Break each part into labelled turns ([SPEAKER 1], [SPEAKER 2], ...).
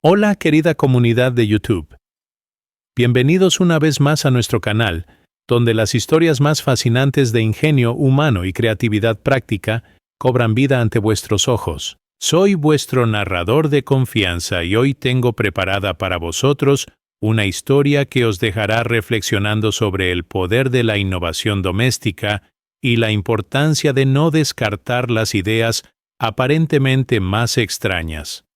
[SPEAKER 1] Hola, querida comunidad de YouTube. Bienvenidos una vez más a nuestro canal, donde las historias más fascinantes de ingenio humano y creatividad práctica cobran vida ante vuestros ojos. Soy vuestro narrador de confianza y hoy tengo preparada para vosotros una historia que os dejará reflexionando sobre el poder de la innovación doméstica y la importancia de no descartar las ideas aparentemente más extrañas.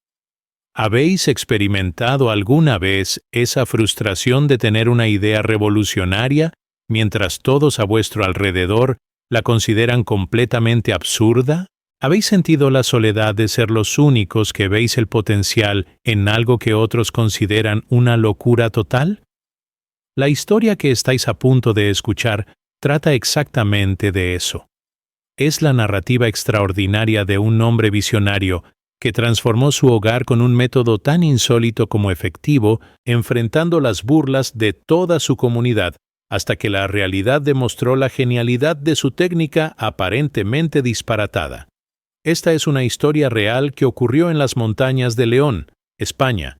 [SPEAKER 1] ¿Habéis experimentado alguna vez esa frustración de tener una idea revolucionaria mientras todos a vuestro alrededor la consideran completamente absurda? ¿Habéis sentido la soledad de ser los únicos que veis el potencial en algo que otros consideran una locura total? La historia que estáis a punto de escuchar trata exactamente de eso. Es la narrativa extraordinaria de un hombre visionario que transformó su hogar con un método tan insólito como efectivo, enfrentando las burlas de toda su comunidad, hasta que la realidad demostró la genialidad de su técnica aparentemente disparatada. Esta es una historia real que ocurrió en las montañas de León, España,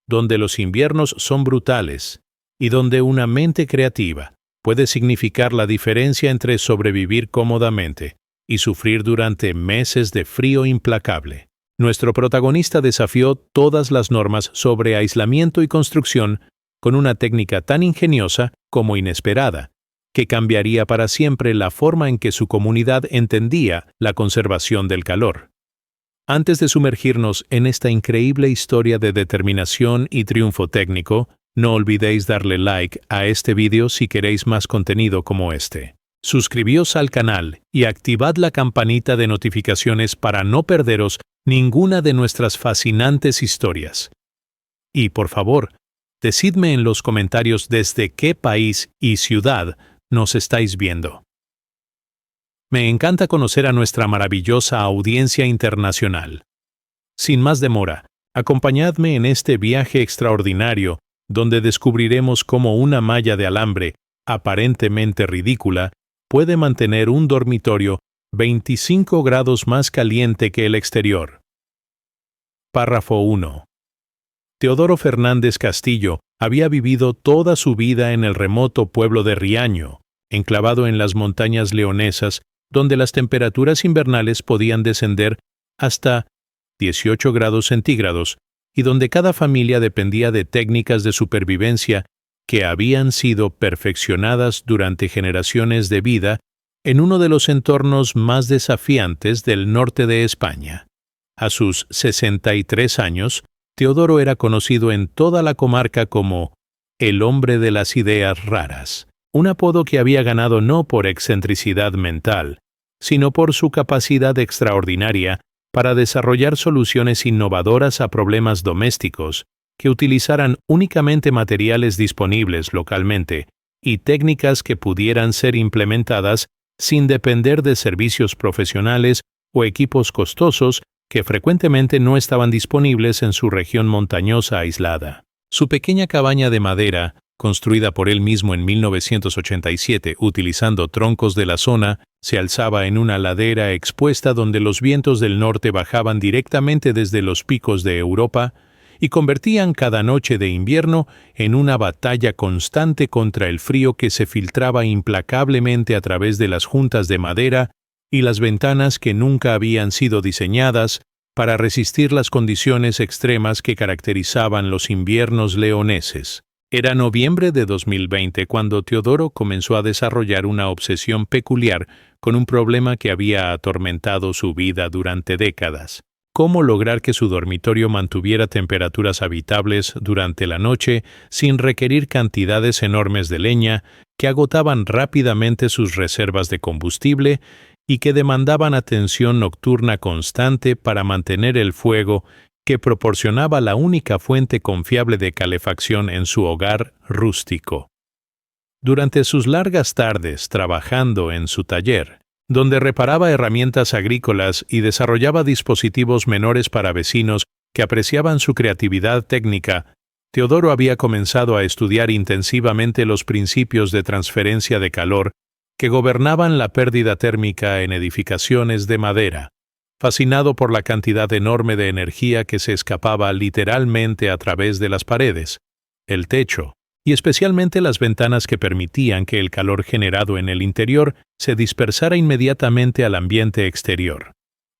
[SPEAKER 1] donde los inviernos son brutales y donde una mente creativa puede significar la diferencia entre sobrevivir cómodamente y sufrir durante meses de frío implacable. Nuestro protagonista desafió todas las normas sobre aislamiento y construcción con una técnica tan ingeniosa como inesperada, que cambiaría para siempre la forma en que su comunidad entendía la conservación del calor. Antes de sumergirnos en esta increíble historia de determinación y triunfo técnico, no olvidéis darle like a este video si queréis más contenido como este. Suscribíos al canal y activad la campanita de notificaciones para no perderos ninguna de nuestras fascinantes historias. Y por favor, decidme en los comentarios desde qué país y ciudad nos estáis viendo. Me encanta conocer a nuestra maravillosa audiencia internacional. Sin más demora, acompañadme en este viaje extraordinario donde descubriremos cómo una malla de alambre, aparentemente ridícula, puede mantener un dormitorio 25 grados más caliente que el exterior. Párrafo 1. Teodoro Fernández Castillo había vivido toda su vida en el remoto pueblo de Riaño, enclavado en las montañas leonesas, donde las temperaturas invernales podían descender hasta 18 grados centígrados y donde cada familia dependía de técnicas de supervivencia que habían sido perfeccionadas durante generaciones de vida en uno de los entornos más desafiantes del norte de España. A sus 63 años, Teodoro era conocido en toda la comarca como el hombre de las ideas raras, un apodo que había ganado no por excentricidad mental, sino por su capacidad extraordinaria para desarrollar soluciones innovadoras a problemas domésticos que utilizaran únicamente materiales disponibles localmente y técnicas que pudieran ser implementadas sin depender de servicios profesionales o equipos costosos que frecuentemente no estaban disponibles en su región montañosa aislada. Su pequeña cabaña de madera, construida por él mismo en 1987 utilizando troncos de la zona, se alzaba en una ladera expuesta donde los vientos del norte bajaban directamente desde los picos de Europa y convertían cada noche de invierno en una batalla constante contra el frío que se filtraba implacablemente a través de las juntas de madera y las ventanas que nunca habían sido diseñadas para resistir las condiciones extremas que caracterizaban los inviernos leoneses. Era noviembre de 2020 cuando Teodoro comenzó a desarrollar una obsesión peculiar con un problema que había atormentado su vida durante décadas. Cómo lograr que su dormitorio mantuviera temperaturas habitables durante la noche sin requerir cantidades enormes de leña que agotaban rápidamente sus reservas de combustible y que demandaban atención nocturna constante para mantener el fuego que proporcionaba la única fuente confiable de calefacción en su hogar rústico. Durante sus largas tardes trabajando en su taller, donde reparaba herramientas agrícolas y desarrollaba dispositivos menores para vecinos que apreciaban su creatividad técnica, Teodoro había comenzado a estudiar intensivamente los principios de transferencia de calor que gobernaban la pérdida térmica en edificaciones de madera. fascinado por la cantidad enorme de energía que se escapaba literalmente a través de las paredes, el techo, y especialmente las ventanas que permitían que el calor generado en el interior se dispersara inmediatamente al ambiente exterior.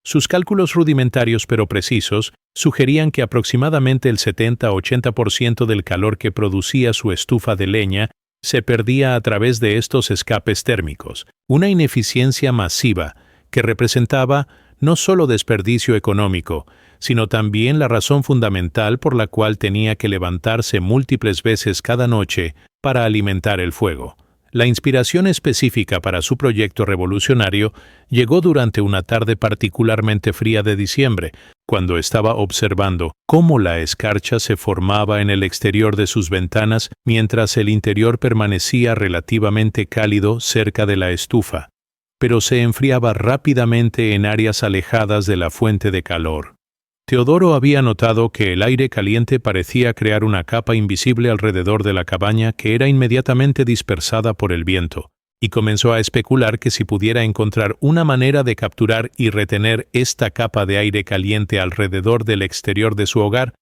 [SPEAKER 1] Sus cálculos rudimentarios pero precisos sugerían que aproximadamente el 70-80% del calor que producía su estufa de leña se perdía a través de estos escapes térmicos, una ineficiencia masiva que representaba no solo desperdicio económico, sino también la razón fundamental por la cual tenía que levantarse múltiples veces cada noche para alimentar el fuego. La inspiración específica para su proyecto revolucionario llegó durante una tarde particularmente fría de diciembre, cuando estaba observando cómo la escarcha se formaba en el exterior de sus ventanas mientras el interior permanecía relativamente cálido cerca de la estufa, pero se enfriaba rápidamente en áreas alejadas de la fuente de calor. Teodoro había notado que el aire caliente parecía crear una capa invisible alrededor de la cabaña que era inmediatamente dispersada por el viento, y comenzó a especular que si pudiera encontrar una manera de capturar y retener esta capa de aire caliente alrededor del exterior de su hogar,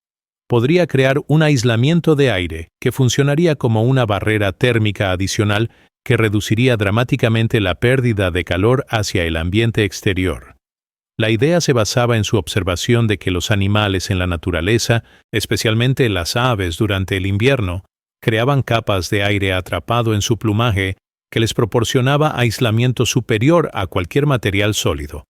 [SPEAKER 1] podría crear un aislamiento de aire que funcionaría como una barrera térmica adicional que reduciría dramáticamente la pérdida de calor hacia el ambiente exterior. La idea se basaba en su observación de que los animales en la naturaleza, especialmente las aves durante el invierno, creaban capas de aire atrapado en su plumaje que les proporcionaba aislamiento superior a cualquier material sólido,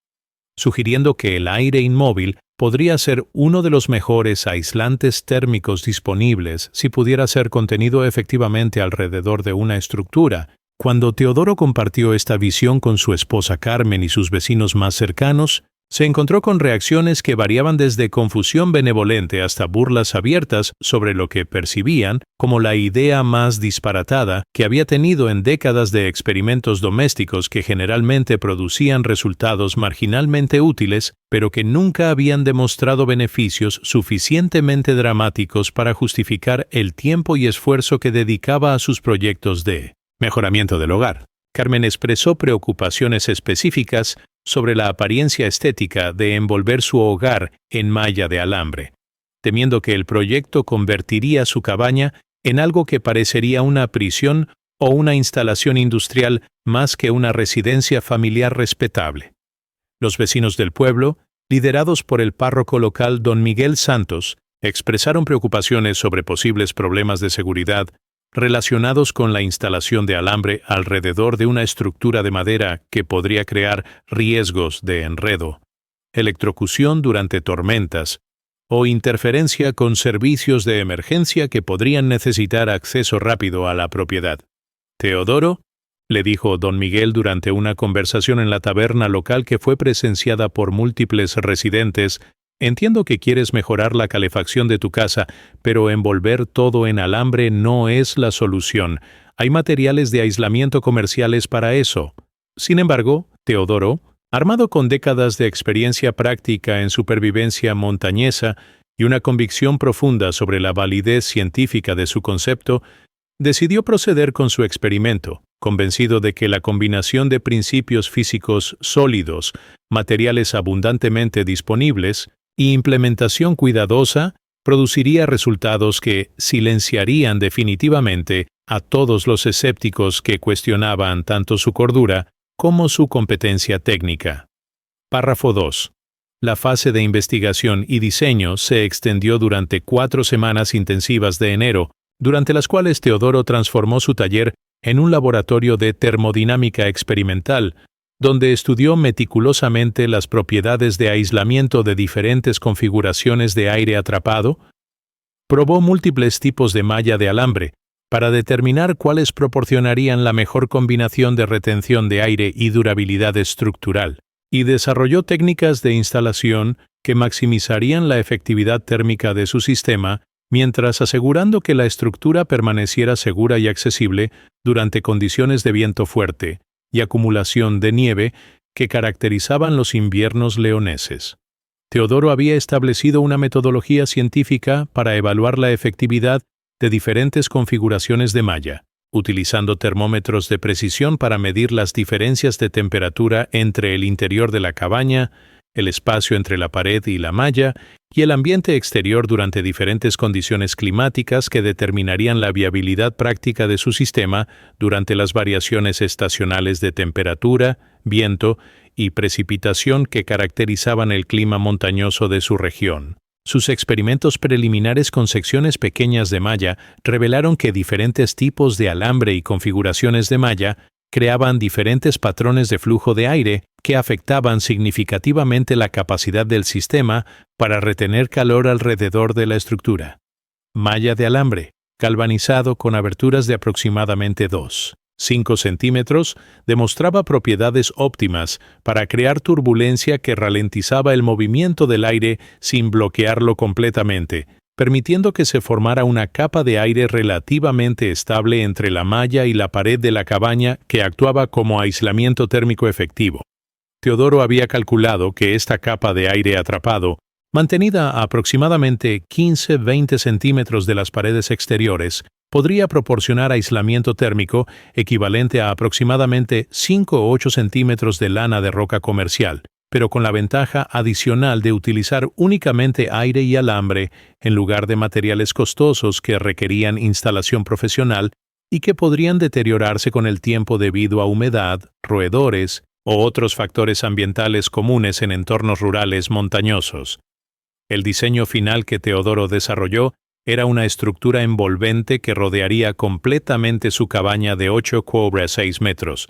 [SPEAKER 1] sugiriendo que el aire inmóvil podría ser uno de los mejores aislantes térmicos disponibles si pudiera ser contenido efectivamente alrededor de una estructura. Cuando Teodoro compartió esta visión con su esposa Carmen y sus vecinos más cercanos, se encontró con reacciones que variaban desde confusión benevolente hasta burlas abiertas sobre lo que percibían como la idea más disparatada que había tenido en décadas de experimentos domésticos que generalmente producían resultados marginalmente útiles, pero que nunca habían demostrado beneficios suficientemente dramáticos para justificar el tiempo y esfuerzo que dedicaba a sus proyectos de mejoramiento del hogar. Carmen expresó preocupaciones específicas sobre la apariencia estética de envolver su hogar en malla de alambre, temiendo que el proyecto convertiría su cabaña en algo que parecería una prisión o una instalación industrial más que una residencia familiar respetable. Los vecinos del pueblo, liderados por el párroco local don Miguel Santos, expresaron preocupaciones sobre posibles problemas de seguridad relacionados con la instalación de alambre alrededor de una estructura de madera que podría crear riesgos de enredo, electrocución durante tormentas o interferencia con servicios de emergencia que podrían necesitar acceso rápido a la propiedad. Teodoro, le dijo don Miguel durante una conversación en la taberna local que fue presenciada por múltiples residentes, entiendo que quieres mejorar la calefacción de tu casa, pero envolver todo en alambre no es la solución. Hay materiales de aislamiento comerciales para eso. Sin embargo, Teodoro, armado con décadas de experiencia práctica en supervivencia montañesa y una convicción profunda sobre la validez científica de su concepto, decidió proceder con su experimento, convencido de que la combinación de principios físicos sólidos, materiales abundantemente disponibles, y implementación cuidadosa produciría resultados que silenciarían definitivamente a todos los escépticos que cuestionaban tanto su cordura como su competencia técnica. Párrafo 2. La fase de investigación y diseño se extendió durante 4 semanas intensivas de enero, durante las cuales Teodoro transformó su taller en un laboratorio de termodinámica experimental, donde estudió meticulosamente las propiedades de aislamiento de diferentes configuraciones de aire atrapado, probó múltiples tipos de malla de alambre para determinar cuáles proporcionarían la mejor combinación de retención de aire y durabilidad estructural, y desarrolló técnicas de instalación que maximizarían la efectividad térmica de su sistema, mientras asegurando que la estructura permaneciera segura y accesible durante condiciones de viento fuerte y acumulación de nieve que caracterizaban los inviernos leoneses. Teodoro había establecido una metodología científica para evaluar la efectividad de diferentes configuraciones de malla, utilizando termómetros de precisión para medir las diferencias de temperatura entre el interior de la cabaña el espacio entre la pared y la malla, y el ambiente exterior durante diferentes condiciones climáticas que determinarían la viabilidad práctica de su sistema durante las variaciones estacionales de temperatura, viento y precipitación que caracterizaban el clima montañoso de su región. Sus experimentos preliminares con secciones pequeñas de malla revelaron que diferentes tipos de alambre y configuraciones de malla creaban diferentes patrones de flujo de aire que afectaban significativamente la capacidad del sistema para retener calor alrededor de la estructura. Malla de alambre, galvanizado con aberturas de aproximadamente 2,5 centímetros, demostraba propiedades óptimas para crear turbulencia que ralentizaba el movimiento del aire sin bloquearlo completamente, permitiendo que se formara una capa de aire relativamente estable entre la malla y la pared de la cabaña que actuaba como aislamiento térmico efectivo. Teodoro había calculado que esta capa de aire atrapado, mantenida a aproximadamente 15-20 centímetros de las paredes exteriores, podría proporcionar aislamiento térmico equivalente a aproximadamente 5 o 8 centímetros de lana de roca comercial, pero con la ventaja adicional de utilizar únicamente aire y alambre en lugar de materiales costosos que requerían instalación profesional y que podrían deteriorarse con el tiempo debido a humedad, roedores o otros factores ambientales comunes en entornos rurales montañosos. El diseño final que Teodoro desarrolló era una estructura envolvente que rodearía completamente su cabaña de 8 sobre 6 metros,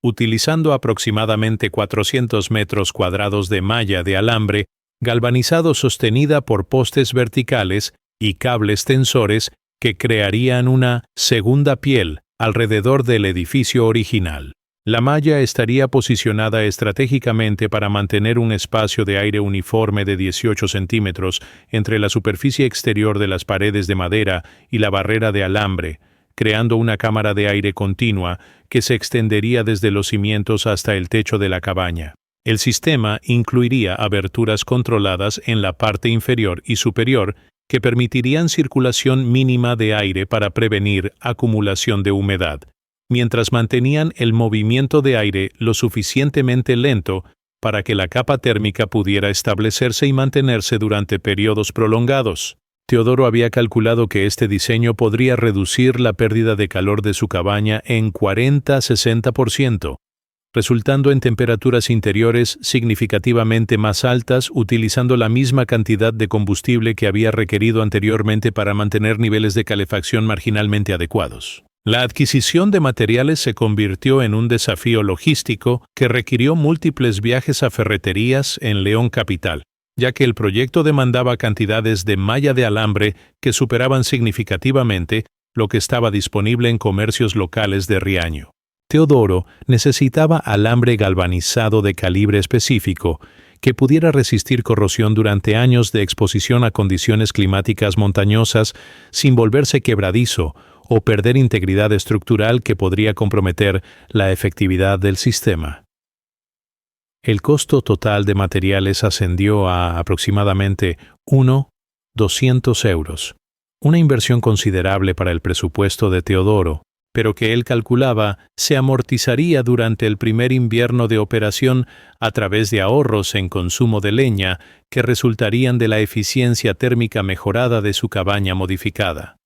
[SPEAKER 1] utilizando aproximadamente 400 metros cuadrados de malla de alambre galvanizado sostenida por postes verticales y cables tensores que crearían una segunda piel alrededor del edificio original. La malla estaría posicionada estratégicamente para mantener un espacio de aire uniforme de 18 centímetros entre la superficie exterior de las paredes de madera y la barrera de alambre, creando una cámara de aire continua que se extendería desde los cimientos hasta el techo de la cabaña. El sistema incluiría aberturas controladas en la parte inferior y superior que permitirían circulación mínima de aire para prevenir acumulación de humedad, mientras mantenían el movimiento de aire lo suficientemente lento para que la capa térmica pudiera establecerse y mantenerse durante periodos prolongados. Teodoro había calculado que este diseño podría reducir la pérdida de calor de su cabaña en 40-60%, resultando en temperaturas interiores significativamente más altas utilizando la misma cantidad de combustible que había requerido anteriormente para mantener niveles de calefacción marginalmente adecuados. La adquisición de materiales se convirtió en un desafío logístico que requirió múltiples viajes a ferreterías en León capital, ya que el proyecto demandaba cantidades de malla de alambre que superaban significativamente lo que estaba disponible en comercios locales de Riaño. Teodoro necesitaba alambre galvanizado de calibre específico que pudiera resistir corrosión durante años de exposición a condiciones climáticas montañosas sin volverse quebradizo o perder integridad estructural que podría comprometer la efectividad del sistema. El costo total de materiales ascendió a aproximadamente 1.200 euros, una inversión considerable para el presupuesto de Teodoro, pero que él calculaba se amortizaría durante el primer invierno de operación a través de ahorros en consumo de leña que resultarían de la eficiencia térmica mejorada de su cabaña modificada.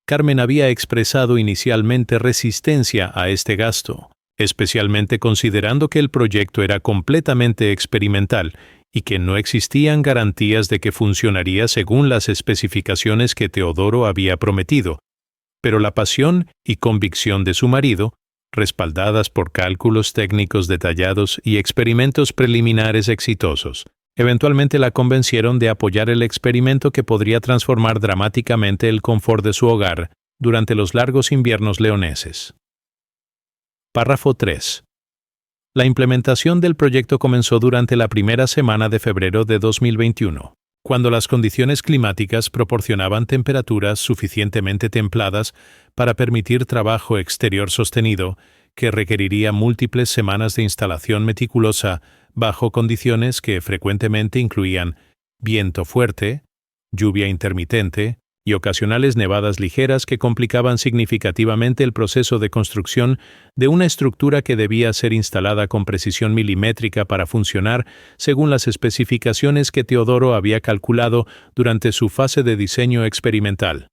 [SPEAKER 1] Carmen había expresado inicialmente resistencia a este gasto, especialmente considerando que el proyecto era completamente experimental y que no existían garantías de que funcionaría según las especificaciones que Teodoro había prometido, pero la pasión y convicción de su marido, respaldadas por cálculos técnicos detallados y experimentos preliminares exitosos, eventualmente la convencieron de apoyar el experimento que podría transformar dramáticamente el confort de su hogar durante los largos inviernos leoneses. Párrafo 3. La implementación del proyecto comenzó durante la primera semana de febrero de 2021, cuando las condiciones climáticas proporcionaban temperaturas suficientemente templadas para permitir trabajo exterior sostenido que requeriría múltiples semanas de instalación meticulosa bajo condiciones que frecuentemente incluían viento fuerte, lluvia intermitente, y ocasionales nevadas ligeras que complicaban significativamente el proceso de construcción de una estructura que debía ser instalada con precisión milimétrica para funcionar según las especificaciones que Teodoro había calculado durante su fase de diseño experimental.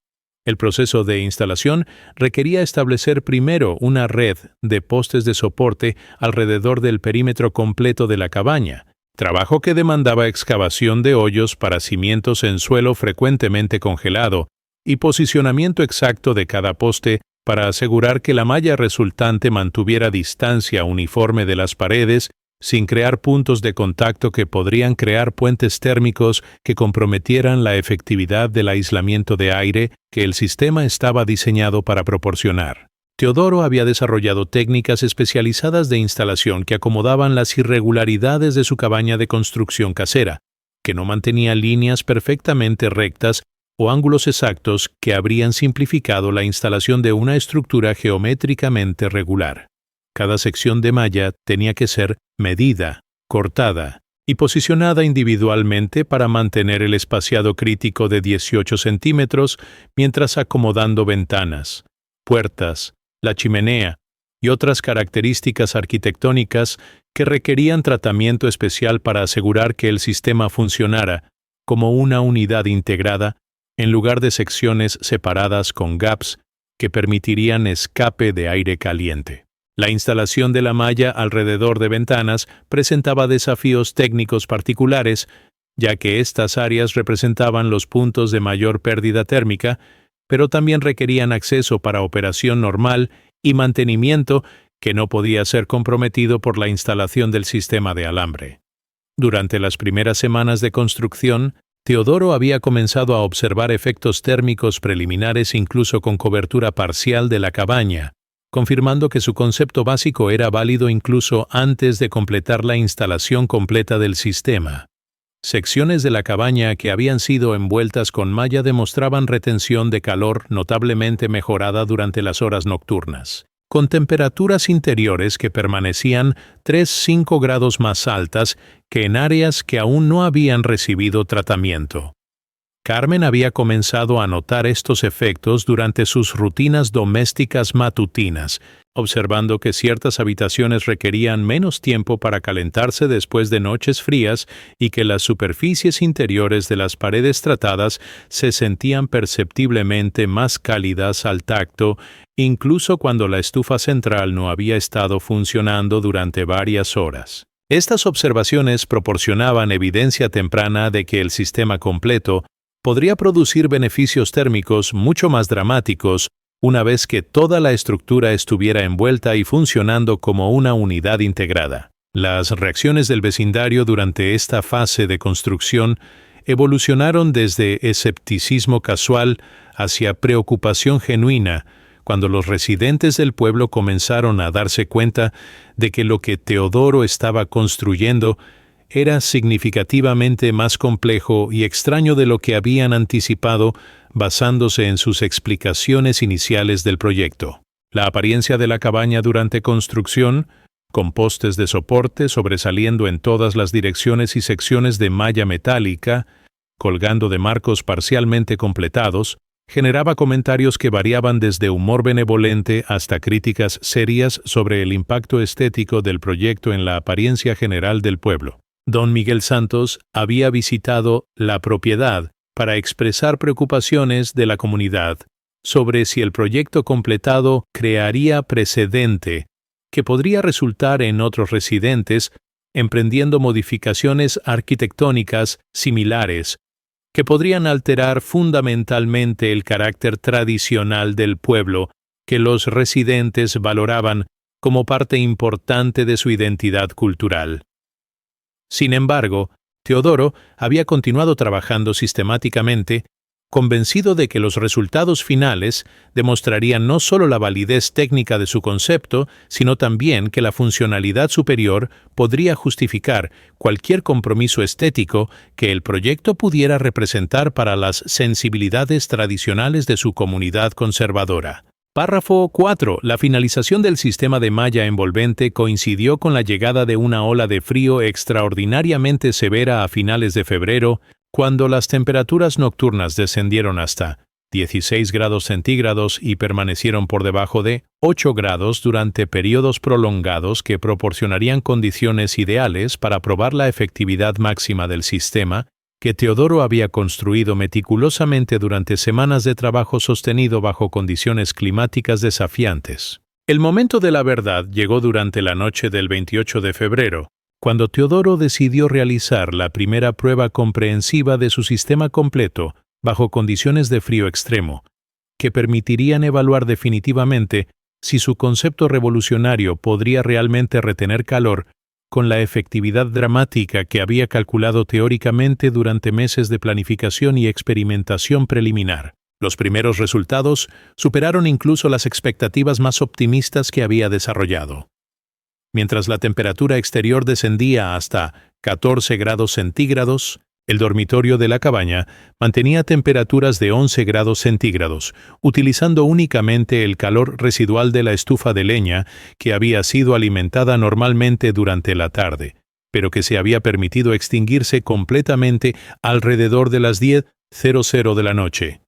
[SPEAKER 1] El proceso de instalación requería establecer primero una red de postes de soporte alrededor del perímetro completo de la cabaña, trabajo que demandaba excavación de hoyos para cimientos en suelo frecuentemente congelado y posicionamiento exacto de cada poste para asegurar que la malla resultante mantuviera distancia uniforme de las paredes sin crear puntos de contacto que podrían crear puentes térmicos que comprometieran la efectividad del aislamiento de aire que el sistema estaba diseñado para proporcionar. Teodoro había desarrollado técnicas especializadas de instalación que acomodaban las irregularidades de su cabaña de construcción casera, que no mantenía líneas perfectamente rectas o ángulos exactos que habrían simplificado la instalación de una estructura geométricamente regular. Cada sección de malla tenía que ser medida, cortada y posicionada individualmente para mantener el espaciado crítico de 18 centímetros mientras acomodando ventanas, puertas, la chimenea y otras características arquitectónicas que requerían tratamiento especial para asegurar que el sistema funcionara como una unidad integrada en lugar de secciones separadas con gaps que permitirían escape de aire caliente. La instalación de la malla alrededor de ventanas presentaba desafíos técnicos particulares, ya que estas áreas representaban los puntos de mayor pérdida térmica, pero también requerían acceso para operación normal y mantenimiento que no podía ser comprometido por la instalación del sistema de alambre. Durante las primeras semanas de construcción, Teodoro había comenzado a observar efectos térmicos preliminares incluso con cobertura parcial de la cabaña, confirmando que su concepto básico era válido incluso antes de completar la instalación completa del sistema. Secciones de la cabaña que habían sido envueltas con malla demostraban retención de calor notablemente mejorada durante las horas nocturnas, con temperaturas interiores que permanecían 3-5 grados más altas que en áreas que aún no habían recibido tratamiento. Carmen había comenzado a notar estos efectos durante sus rutinas domésticas matutinas, observando que ciertas habitaciones requerían menos tiempo para calentarse después de noches frías y que las superficies interiores de las paredes tratadas se sentían perceptiblemente más cálidas al tacto, incluso cuando la estufa central no había estado funcionando durante varias horas. Estas observaciones proporcionaban evidencia temprana de que el sistema completo podría producir beneficios térmicos mucho más dramáticos una vez que toda la estructura estuviera envuelta y funcionando como una unidad integrada. Las reacciones del vecindario durante esta fase de construcción evolucionaron desde escepticismo casual hacia preocupación genuina cuando los residentes del pueblo comenzaron a darse cuenta de que lo que Teodoro estaba construyendo era significativamente más complejo y extraño de lo que habían anticipado basándose en sus explicaciones iniciales del proyecto. La apariencia de la cabaña durante construcción, con postes de soporte sobresaliendo en todas las direcciones y secciones de malla metálica, colgando de marcos parcialmente completados, generaba comentarios que variaban desde humor benevolente hasta críticas serias sobre el impacto estético del proyecto en la apariencia general del pueblo. Don Miguel Santos había visitado la propiedad para expresar preocupaciones de la comunidad sobre si el proyecto completado crearía precedente que podría resultar en otros residentes emprendiendo modificaciones arquitectónicas similares que podrían alterar fundamentalmente el carácter tradicional del pueblo que los residentes valoraban como parte importante de su identidad cultural. Sin embargo, Teodoro había continuado trabajando sistemáticamente, convencido de que los resultados finales demostrarían no solo la validez técnica de su concepto, sino también que la funcionalidad superior podría justificar cualquier compromiso estético que el proyecto pudiera representar para las sensibilidades tradicionales de su comunidad conservadora. Párrafo 4. La finalización del sistema de malla envolvente coincidió con la llegada de una ola de frío extraordinariamente severa a finales de febrero, cuando las temperaturas nocturnas descendieron hasta 16 grados centígrados y permanecieron por debajo de 8 grados durante periodos prolongados que proporcionarían condiciones ideales para probar la efectividad máxima del sistema que Teodoro había construido meticulosamente durante semanas de trabajo sostenido bajo condiciones climáticas desafiantes. El momento de la verdad llegó durante la noche del 28 de febrero, cuando Teodoro decidió realizar la primera prueba comprensiva de su sistema completo bajo condiciones de frío extremo, que permitirían evaluar definitivamente si su concepto revolucionario podría realmente retener calor con la efectividad dramática que había calculado teóricamente durante meses de planificación y experimentación preliminar. Los primeros resultados superaron incluso las expectativas más optimistas que había desarrollado. Mientras la temperatura exterior descendía hasta 14 grados centígrados, el dormitorio de la cabaña mantenía temperaturas de 11 grados centígrados, utilizando únicamente el calor residual de la estufa de leña que había sido alimentada normalmente durante la tarde, pero que se había permitido extinguirse completamente alrededor de las 10:00 de la noche.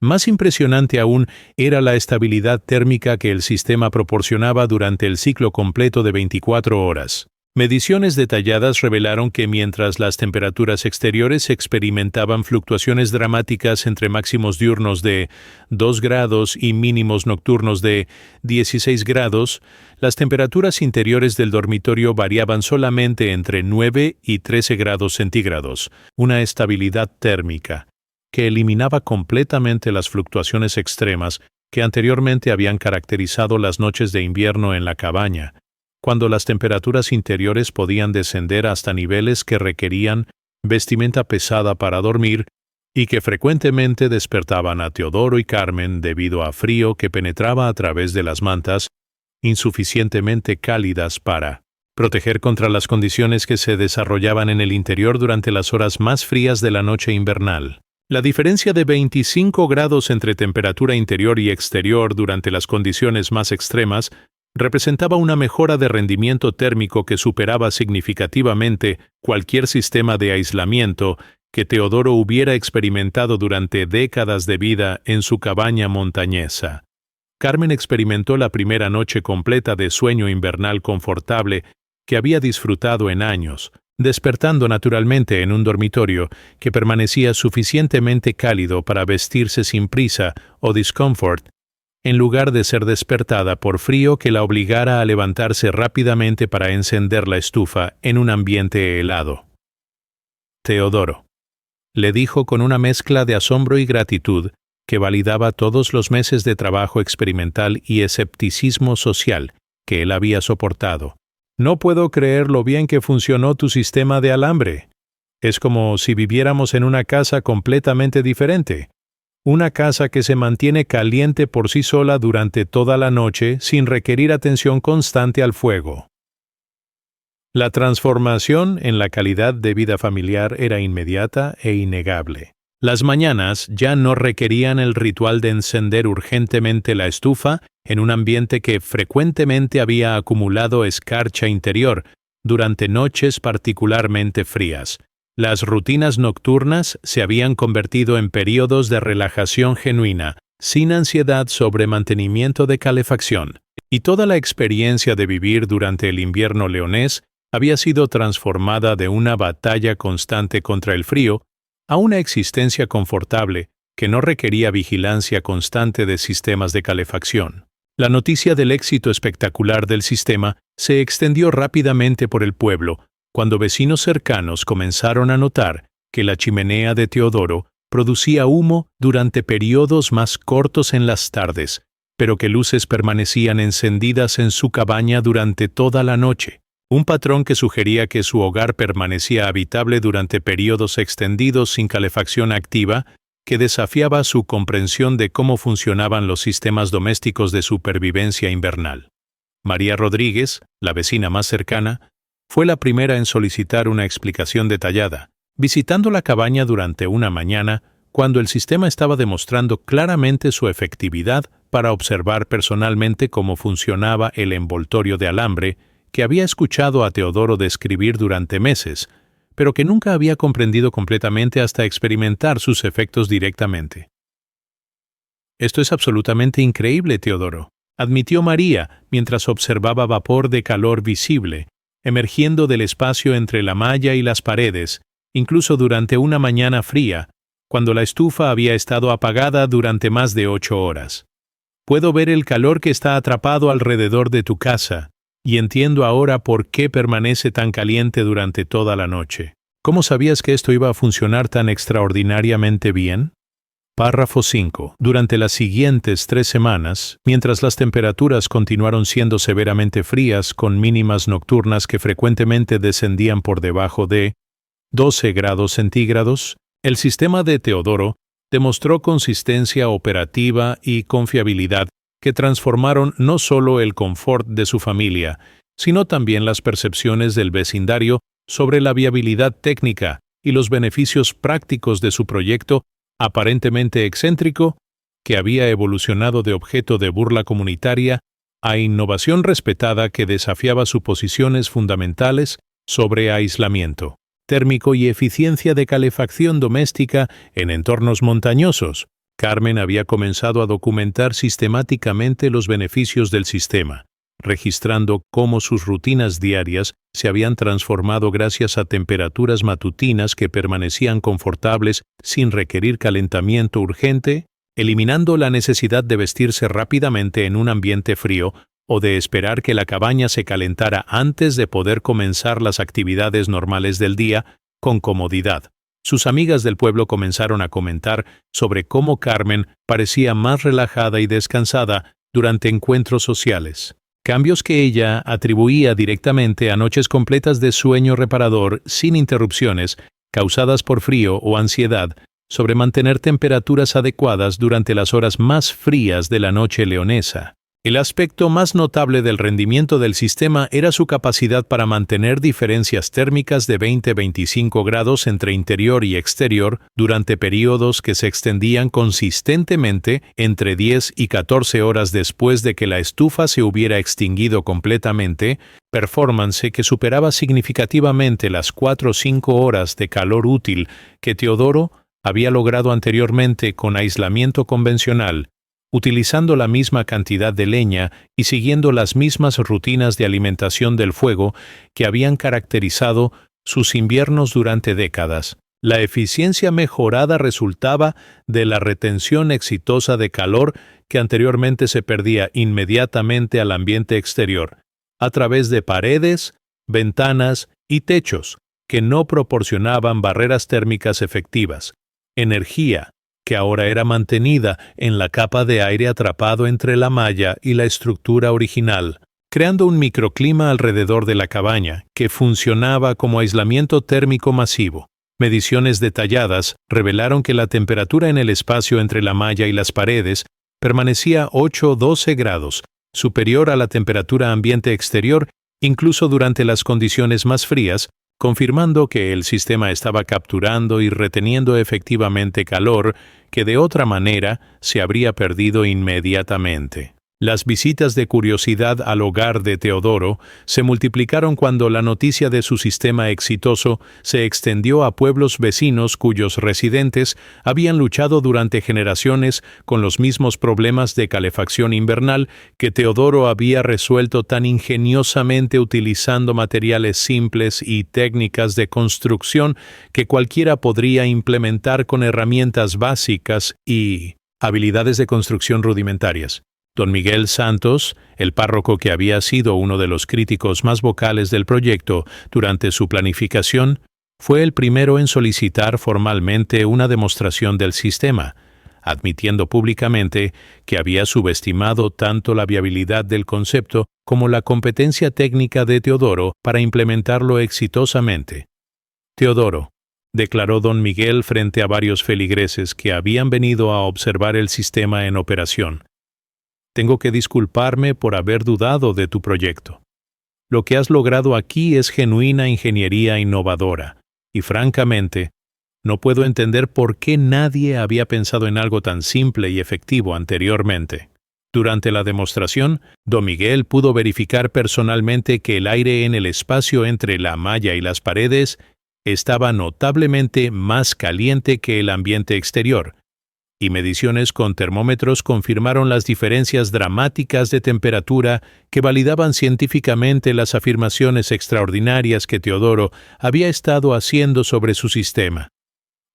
[SPEAKER 1] Más impresionante aún era la estabilidad térmica que el sistema proporcionaba durante el ciclo completo de 24 horas. Mediciones detalladas revelaron que mientras las temperaturas exteriores experimentaban fluctuaciones dramáticas entre máximos diurnos de 2 grados y mínimos nocturnos de 16 grados, las temperaturas interiores del dormitorio variaban solamente entre 9 y 13 grados centígrados, una estabilidad térmica que eliminaba completamente las fluctuaciones extremas que anteriormente habían caracterizado las noches de invierno en la cabaña, cuando las temperaturas interiores podían descender hasta niveles que requerían vestimenta pesada para dormir y que frecuentemente despertaban a Teodoro y Carmen debido a frío que penetraba a través de las mantas, insuficientemente cálidas para proteger contra las condiciones que se desarrollaban en el interior durante las horas más frías de la noche invernal. La diferencia de 25 grados entre temperatura interior y exterior durante las condiciones más extremas representaba una mejora de rendimiento térmico que superaba significativamente cualquier sistema de aislamiento que Teodoro hubiera experimentado durante décadas de vida en su cabaña montañesa. Carmen experimentó la primera noche completa de sueño invernal confortable que había disfrutado en años, despertando naturalmente en un dormitorio que permanecía suficientemente cálido para vestirse sin prisa o discomfort, en lugar de ser despertada por frío que la obligara a levantarse rápidamente para encender la estufa en un ambiente helado. Teodoro, le dijo con una mezcla de asombro y gratitud que validaba todos los meses de trabajo experimental y escepticismo social que él había soportado. No puedo creer lo bien que funcionó tu sistema de alambre. Es como si viviéramos en una casa completamente diferente. Una casa que se mantiene caliente por sí sola durante toda la noche sin requerir atención constante al fuego. La transformación en la calidad de vida familiar era inmediata e innegable. Las mañanas ya no requerían el ritual de encender urgentemente la estufa en un ambiente que frecuentemente había acumulado escarcha interior durante noches particularmente frías. Las rutinas nocturnas se habían convertido en períodos de relajación genuina, sin ansiedad sobre mantenimiento de calefacción, y toda la experiencia de vivir durante el invierno leonés había sido transformada de una batalla constante contra el frío a una existencia confortable que no requería vigilancia constante de sistemas de calefacción. La noticia del éxito espectacular del sistema se extendió rápidamente por el pueblo, cuando vecinos cercanos comenzaron a notar que la chimenea de Teodoro producía humo durante periodos más cortos en las tardes, pero que luces permanecían encendidas en su cabaña durante toda la noche, un patrón que sugería que su hogar permanecía habitable durante periodos extendidos sin calefacción activa, que desafiaba su comprensión de cómo funcionaban los sistemas domésticos de supervivencia invernal. María Rodríguez, la vecina más cercana, fue la primera en solicitar una explicación detallada, visitando la cabaña durante una mañana cuando el sistema estaba demostrando claramente su efectividad para observar personalmente cómo funcionaba el envoltorio de alambre que había escuchado a Teodoro describir durante meses, pero que nunca había comprendido completamente hasta experimentar sus efectos directamente. Esto es absolutamente increíble, Teodoro, admitió María mientras observaba vapor de calor visible, emergiendo del espacio entre la malla y las paredes, incluso durante una mañana fría, cuando la estufa había estado apagada durante más de 8 horas. Puedo ver el calor que está atrapado alrededor de tu casa, y entiendo ahora por qué permanece tan caliente durante toda la noche. ¿Cómo sabías que esto iba a funcionar tan extraordinariamente bien? Párrafo 5. Durante las siguientes 3 semanas, mientras las temperaturas continuaron siendo severamente frías con mínimas nocturnas que frecuentemente descendían por debajo de 12 grados centígrados, el sistema de Teodoro demostró consistencia operativa y confiabilidad que transformaron no solo el confort de su familia, sino también las percepciones del vecindario sobre la viabilidad técnica y los beneficios prácticos de su proyecto aparentemente excéntrico, que había evolucionado de objeto de burla comunitaria a innovación respetada que desafiaba suposiciones fundamentales sobre aislamiento térmico y eficiencia de calefacción doméstica en entornos montañosos. Carmen había comenzado a documentar sistemáticamente los beneficios del sistema, registrando cómo sus rutinas diarias se habían transformado gracias a temperaturas matutinas que permanecían confortables sin requerir calentamiento urgente, eliminando la necesidad de vestirse rápidamente en un ambiente frío o de esperar que la cabaña se calentara antes de poder comenzar las actividades normales del día con comodidad. Sus amigas del pueblo comenzaron a comentar sobre cómo Carmen parecía más relajada y descansada durante encuentros sociales. Cambios que ella atribuía directamente a noches completas de sueño reparador sin interrupciones causadas por frío o ansiedad sobre mantener temperaturas adecuadas durante las horas más frías de la noche leonesa. El aspecto más notable del rendimiento del sistema era su capacidad para mantener diferencias térmicas de 20-25 grados entre interior y exterior durante periodos que se extendían consistentemente entre 10 y 14 horas después de que la estufa se hubiera extinguido completamente, performance que superaba significativamente las 4 o 5 horas de calor útil que Teodoro había logrado anteriormente con aislamiento convencional, utilizando la misma cantidad de leña y siguiendo las mismas rutinas de alimentación del fuego que habían caracterizado sus inviernos durante décadas. La eficiencia mejorada resultaba de la retención exitosa de calor que anteriormente se perdía inmediatamente al ambiente exterior, a través de paredes, ventanas y techos que no proporcionaban barreras térmicas efectivas, energía que ahora era mantenida en la capa de aire atrapado entre la malla y la estructura original, creando un microclima alrededor de la cabaña que funcionaba como aislamiento térmico masivo. Mediciones detalladas revelaron que la temperatura en el espacio entre la malla y las paredes permanecía 8-12 grados, superior a la temperatura ambiente exterior, incluso durante las condiciones más frías, confirmando que el sistema estaba capturando y reteniendo efectivamente calor que de otra manera se habría perdido inmediatamente. Las visitas de curiosidad al hogar de Teodoro se multiplicaron cuando la noticia de su sistema exitoso se extendió a pueblos vecinos cuyos residentes habían luchado durante generaciones con los mismos problemas de calefacción invernal que Teodoro había resuelto tan ingeniosamente utilizando materiales simples y técnicas de construcción que cualquiera podría implementar con herramientas básicas y habilidades de construcción rudimentarias. Don Miguel Santos, el párroco que había sido uno de los críticos más vocales del proyecto durante su planificación, fue el primero en solicitar formalmente una demostración del sistema, admitiendo públicamente que había subestimado tanto la viabilidad del concepto como la competencia técnica de Teodoro para implementarlo exitosamente. Teodoro, declaró don Miguel frente a varios feligreses que habían venido a observar el sistema en operación. Tengo que disculparme por haber dudado de tu proyecto. Lo que has logrado aquí es genuina ingeniería innovadora, y francamente, no puedo entender por qué nadie había pensado en algo tan simple y efectivo anteriormente. Durante la demostración, don Miguel pudo verificar personalmente que el aire en el espacio entre la malla y las paredes estaba notablemente más caliente que el ambiente exterior, y mediciones con termómetros confirmaron las diferencias dramáticas de temperatura que validaban científicamente las afirmaciones extraordinarias que Teodoro había estado haciendo sobre su sistema.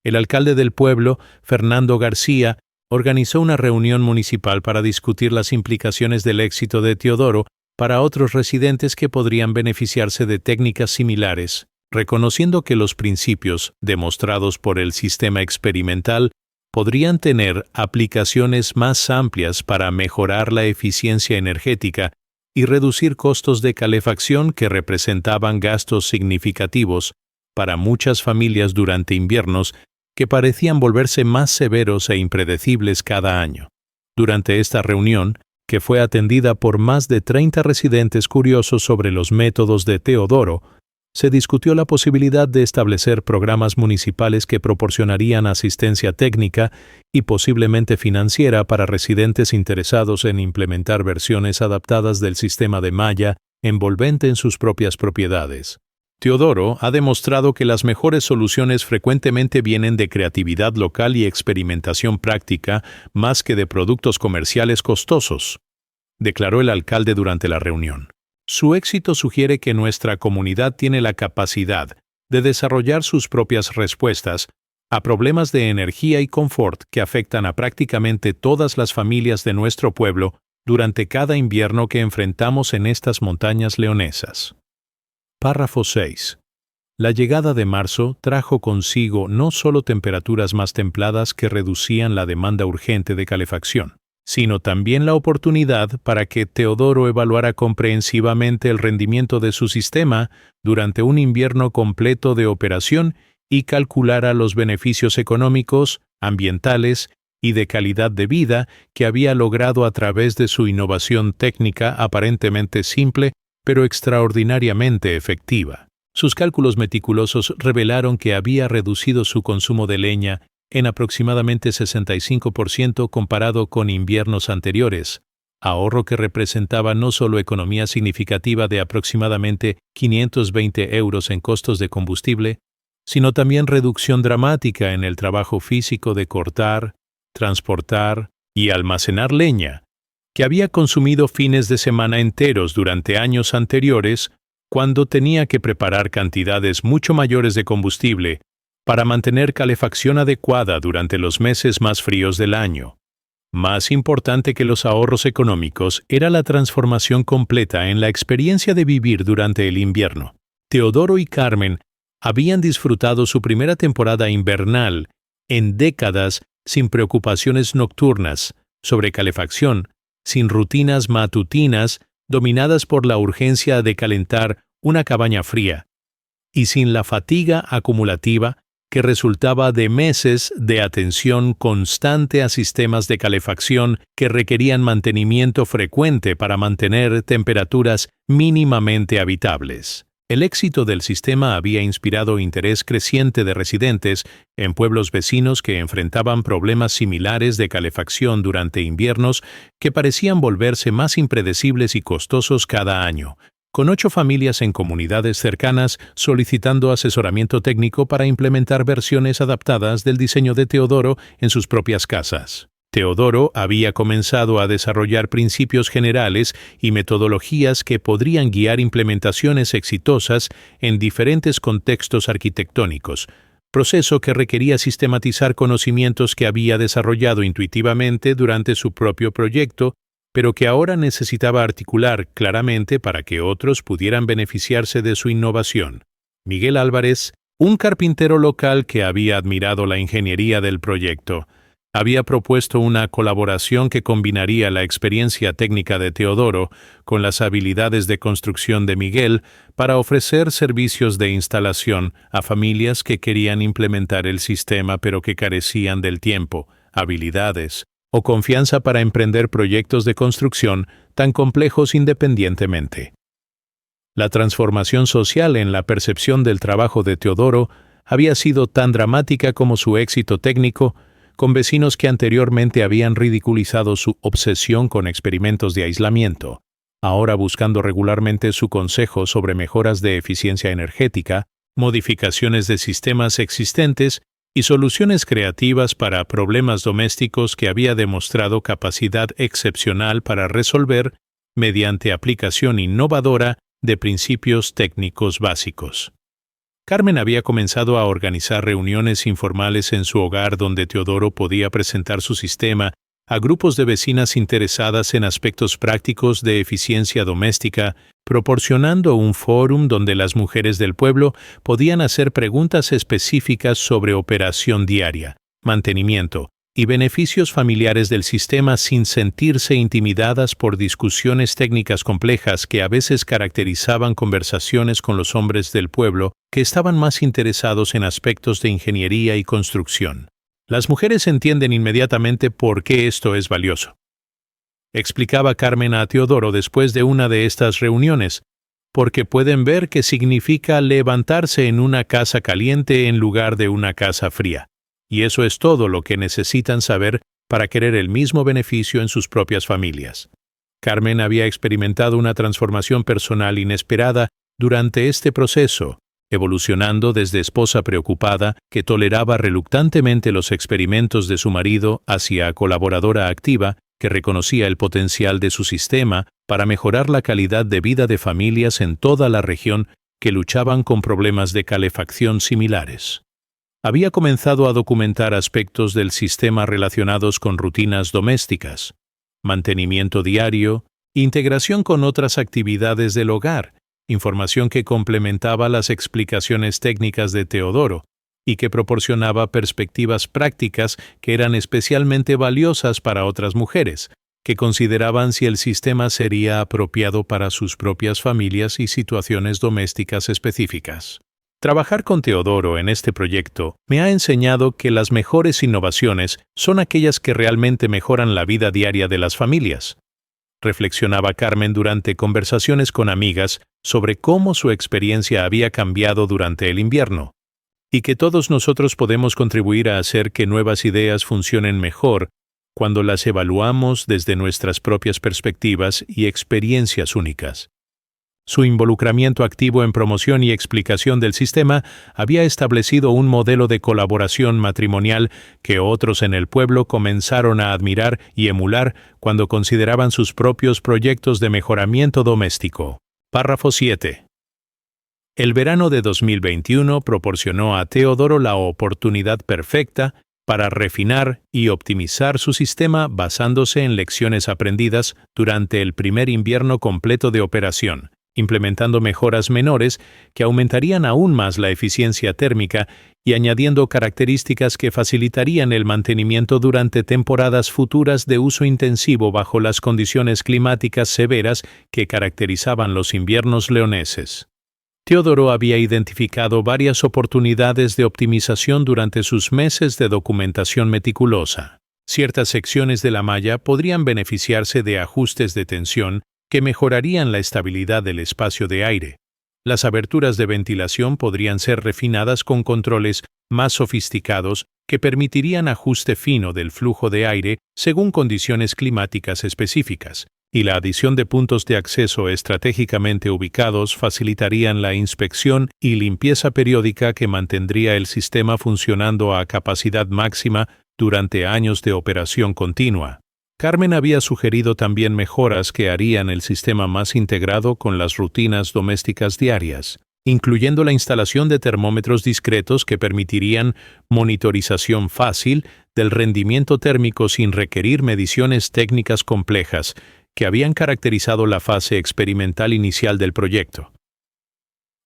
[SPEAKER 1] El alcalde del pueblo, Fernando García, organizó una reunión municipal para discutir las implicaciones del éxito de Teodoro para otros residentes que podrían beneficiarse de técnicas similares, reconociendo que los principios demostrados por el sistema experimental podrían tener aplicaciones más amplias para mejorar la eficiencia energética y reducir costos de calefacción que representaban gastos significativos para muchas familias durante inviernos que parecían volverse más severos e impredecibles cada año. Durante esta reunión, que fue atendida por más de 30 residentes curiosos sobre los métodos de Teodoro, se discutió la posibilidad de establecer programas municipales que proporcionarían asistencia técnica y posiblemente financiera para residentes interesados en implementar versiones adaptadas del sistema de malla envolvente en sus propias propiedades. Teodoro ha demostrado que las mejores soluciones frecuentemente vienen de creatividad local y experimentación práctica más que de productos comerciales costosos, declaró el alcalde durante la reunión. Su éxito sugiere que nuestra comunidad tiene la capacidad de desarrollar sus propias respuestas a problemas de energía y confort que afectan a prácticamente todas las familias de nuestro pueblo durante cada invierno que enfrentamos en estas montañas leonesas. Párrafo 6. La llegada de marzo trajo consigo no solo temperaturas más templadas que reducían la demanda urgente de calefacción, sino también la oportunidad para que Teodoro evaluara comprehensivamente el rendimiento de su sistema durante un invierno completo de operación y calculara los beneficios económicos, ambientales y de calidad de vida que había logrado a través de su innovación técnica aparentemente simple, pero extraordinariamente efectiva. Sus cálculos meticulosos revelaron que había reducido su consumo de leña en aproximadamente 65% comparado con inviernos anteriores, ahorro que representaba no solo economía significativa de aproximadamente 520 euros en costos de combustible, sino también reducción dramática en el trabajo físico de cortar, transportar y almacenar leña, que había consumido fines de semana enteros durante años anteriores, cuando tenía que preparar cantidades mucho mayores de combustible para mantener calefacción adecuada durante los meses más fríos del año. Más importante que los ahorros económicos era la transformación completa en la experiencia de vivir durante el invierno. Teodoro y Carmen habían disfrutado su primera temporada invernal en décadas sin preocupaciones nocturnas sobre calefacción, sin rutinas matutinas dominadas por la urgencia de calentar una cabaña fría, y sin la fatiga acumulativa que resultaba de meses de atención constante a sistemas de calefacción que requerían mantenimiento frecuente para mantener temperaturas mínimamente habitables. El éxito del sistema había inspirado interés creciente de residentes en pueblos vecinos que enfrentaban problemas similares de calefacción durante inviernos que parecían volverse más impredecibles y costosos cada año, con 8 familias en comunidades cercanas solicitando asesoramiento técnico para implementar versiones adaptadas del diseño de Teodoro en sus propias casas. Teodoro había comenzado a desarrollar principios generales y metodologías que podrían guiar implementaciones exitosas en diferentes contextos arquitectónicos, proceso que requería sistematizar conocimientos que había desarrollado intuitivamente durante su propio proyecto, pero que ahora necesitaba articular claramente para que otros pudieran beneficiarse de su innovación. Miguel Álvarez, un carpintero local que había admirado la ingeniería del proyecto, había propuesto una colaboración que combinaría la experiencia técnica de Teodoro con las habilidades de construcción de Miguel para ofrecer servicios de instalación a familias que querían implementar el sistema pero que carecían del tiempo, habilidades o confianza para emprender proyectos de construcción tan complejos independientemente. La transformación social en la percepción del trabajo de Teodoro había sido tan dramática como su éxito técnico, con vecinos que anteriormente habían ridiculizado su obsesión con experimentos de aislamiento, ahora buscando regularmente su consejo sobre mejoras de eficiencia energética, modificaciones de sistemas existentes y soluciones creativas para problemas domésticos que había demostrado capacidad excepcional para resolver mediante aplicación innovadora de principios técnicos básicos. Carmen había comenzado a organizar reuniones informales en su hogar donde Teodoro podía presentar su sistema a grupos de vecinas interesadas en aspectos prácticos de eficiencia doméstica, proporcionando un fórum donde las mujeres del pueblo podían hacer preguntas específicas sobre operación diaria, mantenimiento y beneficios familiares del sistema sin sentirse intimidadas por discusiones técnicas complejas que a veces caracterizaban conversaciones con los hombres del pueblo que estaban más interesados en aspectos de ingeniería y construcción. Las mujeres entienden inmediatamente por qué esto es valioso, explicaba Carmen a Teodoro después de una de estas reuniones, porque pueden ver qué significa levantarse en una casa caliente en lugar de una casa fría. Y eso es todo lo que necesitan saber para querer el mismo beneficio en sus propias familias. Carmen había experimentado una transformación personal inesperada durante este proceso, evolucionando desde esposa preocupada que toleraba reluctantemente los experimentos de su marido hacia colaboradora activa que reconocía el potencial de su sistema para mejorar la calidad de vida de familias en toda la región que luchaban con problemas de calefacción similares. Había comenzado a documentar aspectos del sistema relacionados con rutinas domésticas, mantenimiento diario, integración con otras actividades del hogar, información que complementaba las explicaciones técnicas de Teodoro y que proporcionaba perspectivas prácticas que eran especialmente valiosas para otras mujeres, que consideraban si el sistema sería apropiado para sus propias familias y situaciones domésticas específicas. Trabajar con Teodoro en este proyecto me ha enseñado que las mejores innovaciones son aquellas que realmente mejoran la vida diaria de las familias, reflexionaba Carmen durante conversaciones con amigas sobre cómo su experiencia había cambiado durante el invierno, y que todos nosotros podemos contribuir a hacer que nuevas ideas funcionen mejor cuando las evaluamos desde nuestras propias perspectivas y experiencias únicas. Su involucramiento activo en promoción y explicación del sistema había establecido un modelo de colaboración matrimonial que otros en el pueblo comenzaron a admirar y emular cuando consideraban sus propios proyectos de mejoramiento doméstico. Párrafo 7. El verano de 2021 proporcionó a Teodoro la oportunidad perfecta para refinar y optimizar su sistema basándose en lecciones aprendidas durante el primer invierno completo de operación, implementando mejoras menores que aumentarían aún más la eficiencia térmica y añadiendo características que facilitarían el mantenimiento durante temporadas futuras de uso intensivo bajo las condiciones climáticas severas que caracterizaban los inviernos leoneses. Teodoro había identificado varias oportunidades de optimización durante sus meses de documentación meticulosa. Ciertas secciones de la malla podrían beneficiarse de ajustes de tensión que mejorarían la estabilidad del espacio de aire. Las aberturas de ventilación podrían ser refinadas con controles más sofisticados que permitirían ajuste fino del flujo de aire según condiciones climáticas específicas, y la adición de puntos de acceso estratégicamente ubicados facilitarían la inspección y limpieza periódica que mantendría el sistema funcionando a capacidad máxima durante años de operación continua. Carmen había sugerido también mejoras que harían el sistema más integrado con las rutinas domésticas diarias, incluyendo la instalación de termómetros discretos que permitirían monitorización fácil del rendimiento térmico sin requerir mediciones técnicas complejas que habían caracterizado la fase experimental inicial del proyecto.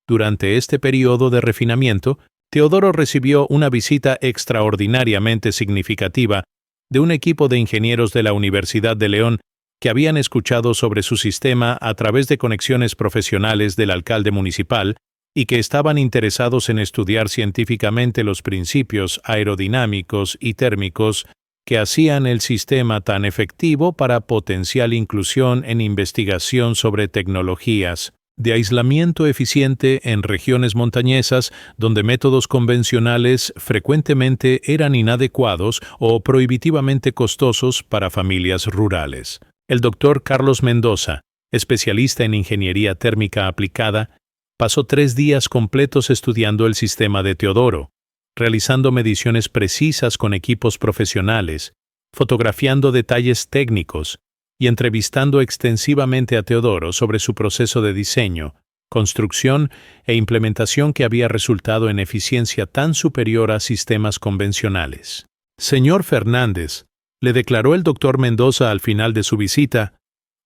[SPEAKER 1] Durante este periodo de refinamiento, Teodoro recibió una visita extraordinariamente significativa de un equipo de ingenieros de la Universidad de León que habían escuchado sobre su sistema a través de conexiones profesionales del alcalde municipal y que estaban interesados en estudiar científicamente los principios aerodinámicos y térmicos que hacían el sistema tan efectivo para potencial inclusión en investigación sobre tecnologías de aislamiento eficiente en regiones montañesas donde métodos convencionales frecuentemente eran inadecuados o prohibitivamente costosos para familias rurales. El doctor Carlos Mendoza, especialista en ingeniería térmica aplicada, pasó 3 días completos estudiando el sistema de Teodoro, realizando mediciones precisas con equipos profesionales, fotografiando detalles técnicos y entrevistando extensivamente a Teodoro sobre su proceso de diseño, construcción e implementación que había resultado en eficiencia tan superior a sistemas convencionales. Señor Fernández, le declaró el doctor Mendoza al final de su visita,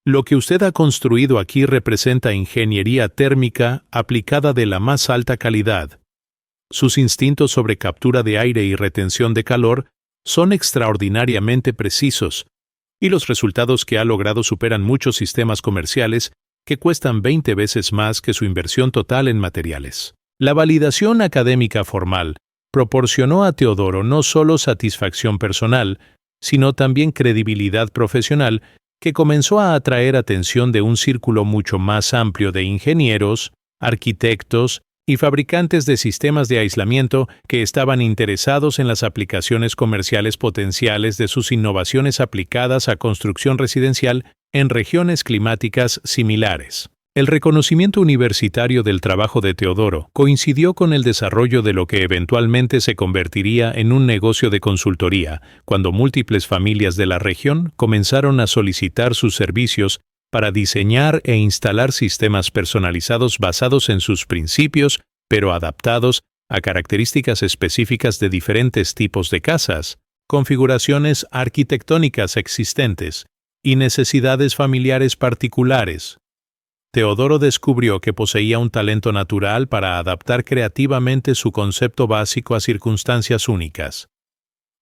[SPEAKER 1] lo que usted ha construido aquí representa ingeniería térmica aplicada de la más alta calidad. Sus instintos sobre captura de aire y retención de calor son extraordinariamente precisos, y los resultados que ha logrado superan muchos sistemas comerciales que cuestan 20 veces más que su inversión total en materiales. La validación académica formal proporcionó a Teodoro no solo satisfacción personal, sino también credibilidad profesional que comenzó a atraer atención de un círculo mucho más amplio de ingenieros, arquitectos y fabricantes de sistemas de aislamiento que estaban interesados en las aplicaciones comerciales potenciales de sus innovaciones aplicadas a construcción residencial en regiones climáticas similares. El reconocimiento universitario del trabajo de Teodoro coincidió con el desarrollo de lo que eventualmente se convertiría en un negocio de consultoría, cuando múltiples familias de la región comenzaron a solicitar sus servicios para diseñar e instalar sistemas personalizados basados en sus principios, pero adaptados a características específicas de diferentes tipos de casas, configuraciones arquitectónicas existentes y necesidades familiares particulares. Teodoro descubrió que poseía un talento natural para adaptar creativamente su concepto básico a circunstancias únicas.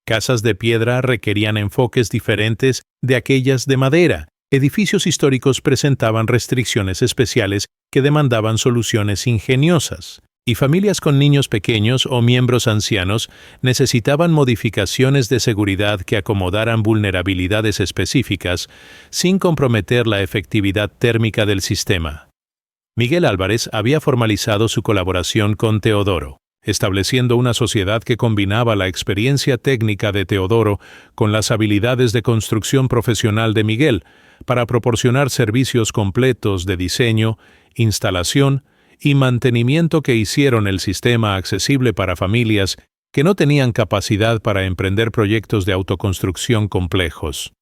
[SPEAKER 1] Casas de piedra requerían enfoques diferentes de aquellas de madera. Edificios históricos presentaban restricciones especiales que demandaban soluciones ingeniosas. Y familias con niños pequeños o miembros ancianos necesitaban modificaciones de seguridad que acomodaran vulnerabilidades específicas sin comprometer la efectividad térmica del sistema. Miguel Álvarez había formalizado su colaboración con Teodoro, estableciendo una sociedad que combinaba la experiencia técnica de Teodoro con las habilidades de construcción profesional de Miguel para proporcionar servicios completos de diseño, instalación y mantenimiento que hicieron el sistema accesible para familias que no tenían capacidad para emprender proyectos de autoconstrucción complejos.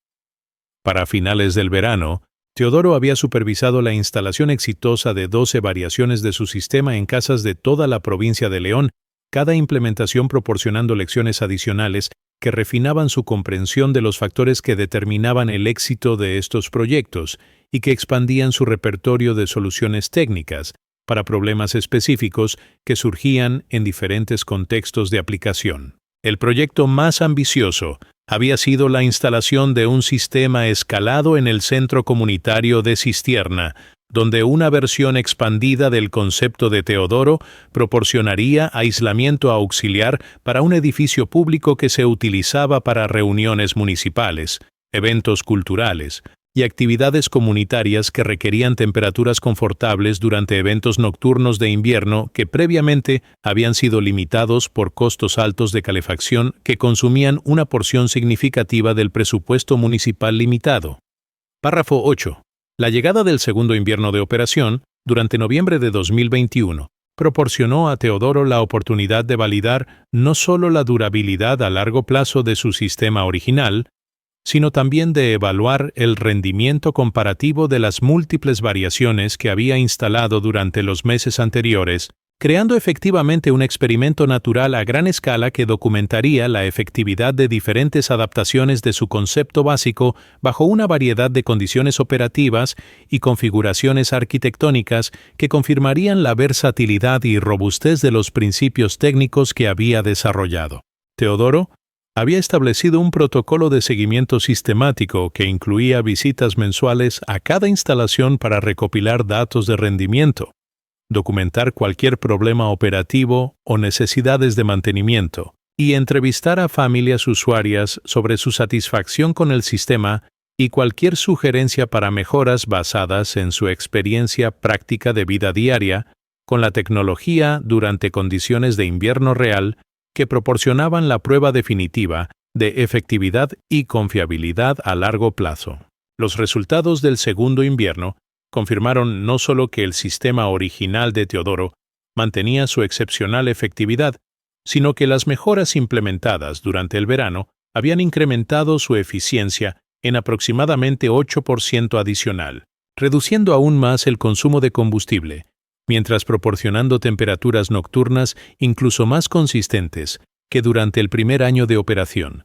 [SPEAKER 1] Para finales del verano, Teodoro había supervisado la instalación exitosa de 12 variaciones de su sistema en casas de toda la provincia de León, cada implementación proporcionando lecciones adicionales que refinaban su comprensión de los factores que determinaban el éxito de estos proyectos y que expandían su repertorio de soluciones técnicas para problemas específicos que surgían en diferentes contextos de aplicación. El proyecto más ambicioso había sido la instalación de un sistema escalado en el centro comunitario de Cistierna, donde una versión expandida del concepto de Teodoro proporcionaría aislamiento auxiliar para un edificio público que se utilizaba para reuniones municipales, eventos culturales y actividades comunitarias que requerían temperaturas confortables durante eventos nocturnos de invierno que previamente habían sido limitados por costos altos de calefacción que consumían una porción significativa del presupuesto municipal limitado. Párrafo 8. La llegada del segundo invierno de operación, durante noviembre de 2021, proporcionó a Teodoro la oportunidad de validar no solo la durabilidad a largo plazo de su sistema original, sino también de evaluar el rendimiento comparativo de las múltiples variaciones que había instalado durante los meses anteriores, creando efectivamente un experimento natural a gran escala que documentaría la efectividad de diferentes adaptaciones de su concepto básico bajo una variedad de condiciones operativas y configuraciones arquitectónicas que confirmarían la versatilidad y robustez de los principios técnicos que había desarrollado. Teodoro había establecido un protocolo de seguimiento sistemático que incluía visitas mensuales a cada instalación para recopilar datos de rendimiento, documentar cualquier problema operativo o necesidades de mantenimiento, y entrevistar a familias usuarias sobre su satisfacción con el sistema y cualquier sugerencia para mejoras basadas en su experiencia práctica de vida diaria con la tecnología durante condiciones de invierno real que proporcionaban la prueba definitiva de efectividad y confiabilidad a largo plazo. Los resultados del segundo invierno confirmaron no solo que el sistema original de Teodoro mantenía su excepcional efectividad, sino que las mejoras implementadas durante el verano habían incrementado su eficiencia en aproximadamente 8% adicional, reduciendo aún más el consumo de combustible, mientras proporcionando temperaturas nocturnas incluso más consistentes que durante el primer año de operación.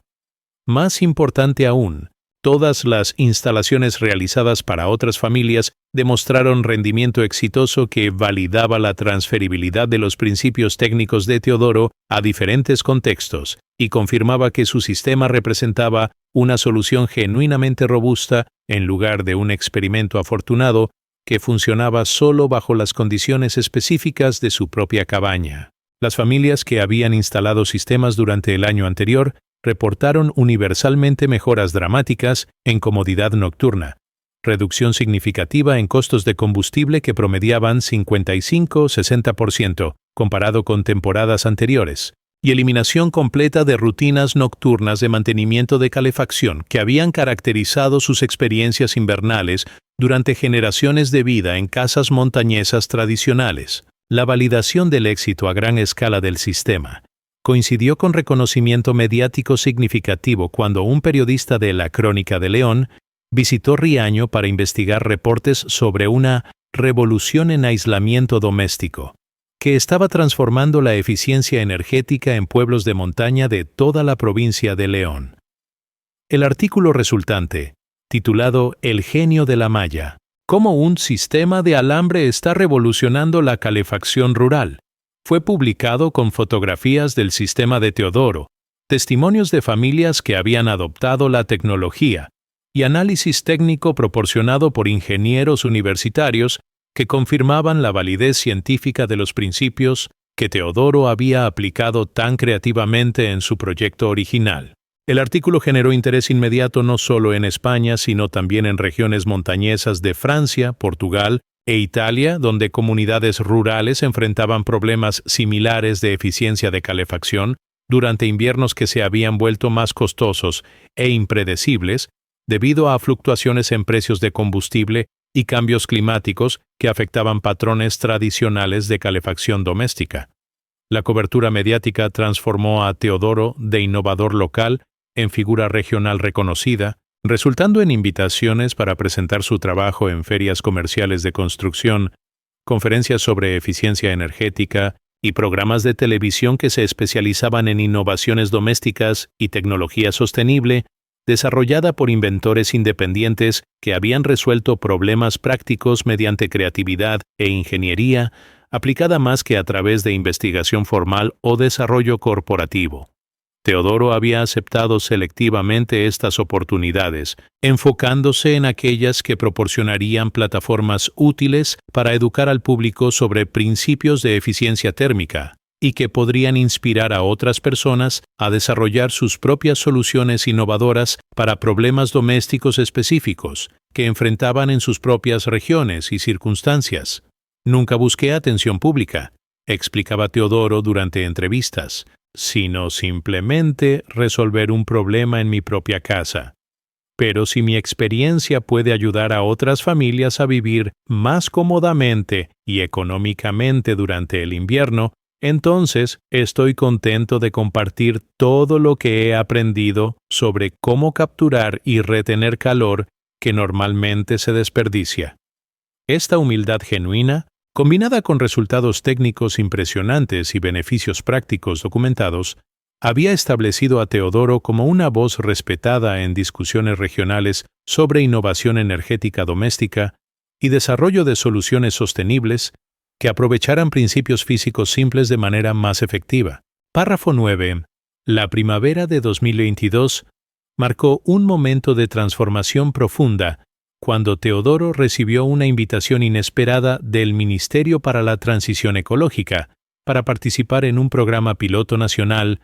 [SPEAKER 1] Más importante aún, todas las instalaciones realizadas para otras familias demostraron rendimiento exitoso que validaba la transferibilidad de los principios técnicos de Teodoro a diferentes contextos y confirmaba que su sistema representaba una solución genuinamente robusta en lugar de un experimento afortunado que funcionaba solo bajo las condiciones específicas de su propia cabaña. Las familias que habían instalado sistemas durante el año anterior reportaron universalmente mejoras dramáticas en comodidad nocturna, reducción significativa en costos de combustible que promediaban 55-60% comparado con temporadas anteriores, y eliminación completa de rutinas nocturnas de mantenimiento de calefacción que habían caracterizado sus experiencias invernales durante generaciones de vida en casas montañesas tradicionales. La validación del éxito a gran escala del sistema coincidió con reconocimiento mediático significativo cuando un periodista de La Crónica de León visitó Riaño para investigar reportes sobre una revolución en aislamiento doméstico, que estaba transformando la eficiencia energética en pueblos de montaña de toda la provincia de León. El artículo resultante, titulado El genio de la malla, cómo un sistema de alambre está revolucionando la calefacción rural, fue publicado con fotografías del sistema de Teodoro, testimonios de familias que habían adoptado la tecnología y análisis técnico proporcionado por ingenieros universitarios que confirmaban la validez científica de los principios que Teodoro había aplicado tan creativamente en su proyecto original. El artículo generó interés inmediato no solo en España, sino también en regiones montañesas de Francia, Portugal e Italia, donde comunidades rurales enfrentaban problemas similares de eficiencia de calefacción durante inviernos que se habían vuelto más costosos e impredecibles debido a fluctuaciones en precios de combustible y cambios climáticos que afectaban patrones tradicionales de calefacción doméstica. La cobertura mediática transformó a Teodoro de innovador local en figura regional reconocida, resultando en invitaciones para presentar su trabajo en ferias comerciales de construcción, conferencias sobre eficiencia energética y programas de televisión que se especializaban en innovaciones domésticas y tecnología sostenible, desarrollada por inventores independientes que habían resuelto problemas prácticos mediante creatividad e ingeniería, aplicada más que a través de investigación formal o desarrollo corporativo. Teodoro había aceptado selectivamente estas oportunidades, enfocándose en aquellas que proporcionarían plataformas útiles para educar al público sobre principios de eficiencia térmica y que podrían inspirar a otras personas a desarrollar sus propias soluciones innovadoras para problemas domésticos específicos que enfrentaban en sus propias regiones y circunstancias. Nunca busqué atención pública, explicaba Teodoro durante entrevistas, sino simplemente resolver un problema en mi propia casa. Pero si mi experiencia puede ayudar a otras familias a vivir más cómodamente y económicamente durante el invierno, entonces estoy contento de compartir todo lo que he aprendido sobre cómo capturar y retener calor que normalmente se desperdicia. Esta humildad genuina, combinada con resultados técnicos impresionantes y beneficios prácticos documentados, había establecido a Teodoro como una voz respetada en discusiones regionales sobre innovación energética doméstica y desarrollo de soluciones sostenibles que aprovecharan principios físicos simples de manera más efectiva. Párrafo 9. La primavera de 2022 marcó un momento de transformación profunda cuando Teodoro recibió una invitación inesperada del Ministerio para la Transición Ecológica para participar en un programa piloto nacional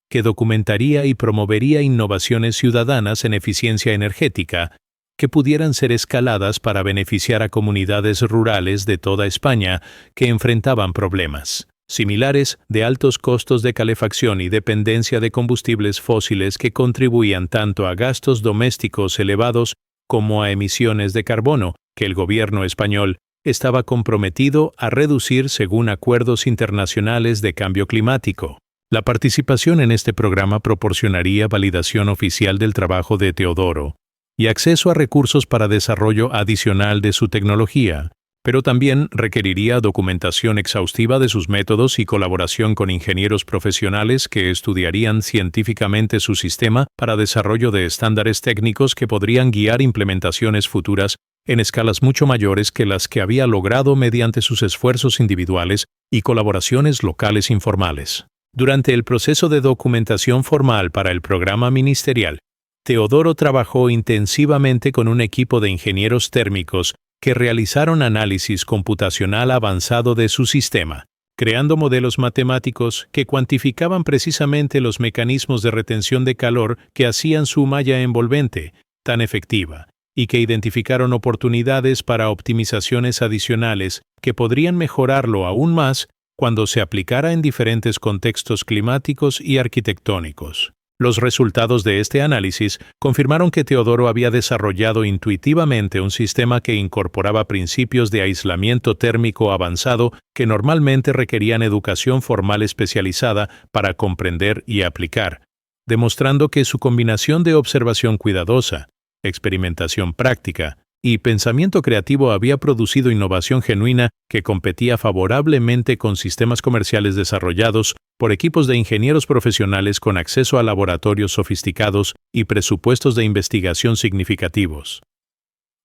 [SPEAKER 1] que documentaría y promovería innovaciones ciudadanas en eficiencia energética que pudieran ser escaladas para beneficiar a comunidades rurales de toda España que enfrentaban problemas similares de altos costos de calefacción y dependencia de combustibles fósiles que contribuían tanto a gastos domésticos elevados como a emisiones de carbono que el gobierno español estaba comprometido a reducir según acuerdos internacionales de cambio climático. La participación en este programa proporcionaría validación oficial del trabajo de Teodoro y acceso a recursos para desarrollo adicional de su tecnología, pero también requeriría documentación exhaustiva de sus métodos y colaboración con ingenieros profesionales que estudiarían científicamente su sistema para desarrollo de estándares técnicos que podrían guiar implementaciones futuras en escalas mucho mayores que las que había logrado mediante sus esfuerzos individuales y colaboraciones locales informales. Durante el proceso de documentación formal para el programa ministerial, Teodoro trabajó intensivamente con un equipo de ingenieros térmicos que realizaron análisis computacional avanzado de su sistema, creando modelos matemáticos que cuantificaban precisamente los mecanismos de retención de calor que hacían su malla envolvente tan efectiva, y que identificaron oportunidades para optimizaciones adicionales que podrían mejorarlo aún más cuando se aplicara en diferentes contextos climáticos y arquitectónicos. Los resultados de este análisis confirmaron que Teodoro había desarrollado intuitivamente un sistema que incorporaba principios de aislamiento térmico avanzado que normalmente requerían educación formal especializada para comprender y aplicar, demostrando que su combinación de observación cuidadosa, experimentación práctica y pensamiento creativo había producido innovación genuina que competía favorablemente con sistemas comerciales desarrollados por equipos de ingenieros profesionales con acceso a laboratorios sofisticados y presupuestos de investigación significativos.